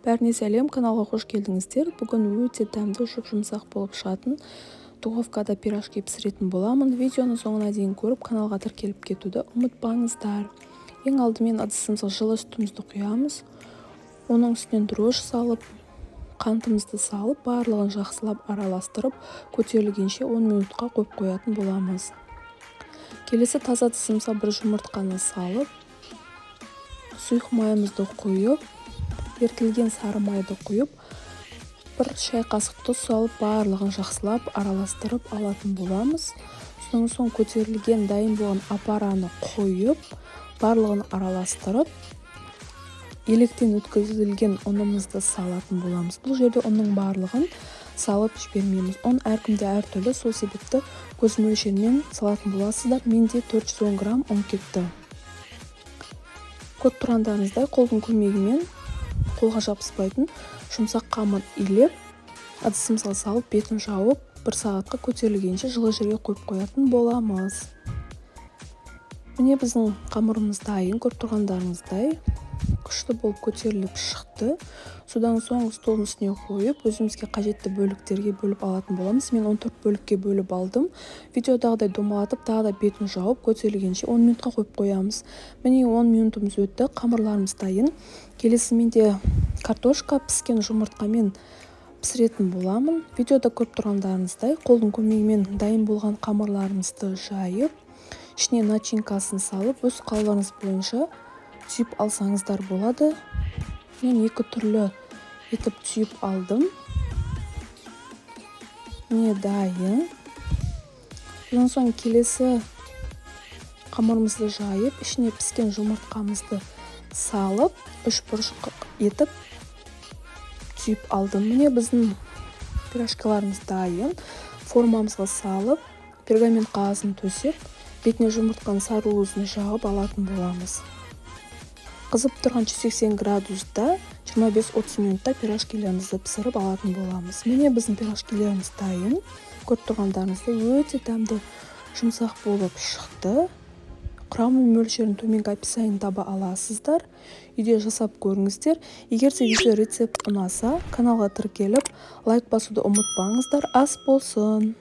Бәріне сәлем, каналға қош келдіңіздер. Бүгін өте дәмді жұмсақ болып шығатын духовкада пирожки пісіретін боламын. Видеоны соңына дейін көріп, каналға тіркеліп кетуді ұмытпаңыздар. Ең алдымен ыдысымызға жылы сүтімізді құямыз. Оның үстінен дрожь салып, қантымызды салып, барлығын жақсылап араластырып, көтерілгенше 10 минутқа қойып қоятын боламыз. Келесі таза ыдысымызға бір жұмыртқаны салып, сұйық майымызды құйып, ерітілген сары майды құйып, бір шай қасық тұз салып, барлығын жақсылап араластырып алатын боламыз. Соң көтерілген дайын болған апараны құйып, барлығын араластырып, електен өткізілген ұнымызды салатын боламыз. Бұл жерде ұнның барлығын салып жібермейміз. Ұн әркімде әртүрлі, сол себепті көз мөлшермен салатын боласыздар. Менде 410 грамм ұн кетті. Көріп тұрғандарыңыздай қолдың көмегімен қолға жабыспайтын жұмсақ қамыр илеп, ыдысымызға салып, бетін жауып, 1 сағатқа көтерілгенше жылы жерге қойып қоятын боламыз. Міне біздің қамырымыз дайын, көріп тұрғандарыңыздай күшті болып көтеріліп шықты. Содан соң столдың үстіне қойып, өзімізге қажетті бөліктерге бөліп алатын боламыз. Мен 14 бөлікке бөліп алдым. Видеодағыдай домалатып, тағы да бетін жауып, көтерілгенше 10 минутқа қойып қоямыз. Міне 10 минутымыз өтті, қамырларымыз дайын. Келесі менде картошка піскен жұмыртқамен пісіретін боламын. Видеода көріп тұрғандарыңыздай қолдың көмегімен дайын болған қамырларымызды жайып, ішіне начинкасын салып, өз қалауыңыз бойынша түйіп алсаңыздар болады. Мен 2 түрлі етіп түйіп алдым. Міне дайын. Содан соң келесі қамырымызды жайып, ішіне піскен жұмыртқамызды салып, 3 бұрышқа етіп түйіп алдым. Міне біздің пирожкаларымыз дайын. Формамызға салып, пергамент қағазын төсеп, бетіне жұмыртқаның сары уызын жағып алатын боламыз. Қызып тұрған 180 градуста 25-30 минутта пирожкилерімізді пісіріп алатын боламыз. Міне біздің пирожкилеріміз дайын. Көріп тұрғандарыңыздай өте дәмді жұмсақ болып шықты. Құрамы мөлшерін төменгі описаниеда таба аласыздар. Үйде жасап көріңіздер. Егер де видео рецепт ұнаса, каналға тіркеліп, лайк басуды ұмытпаңыздар. Ас болсын!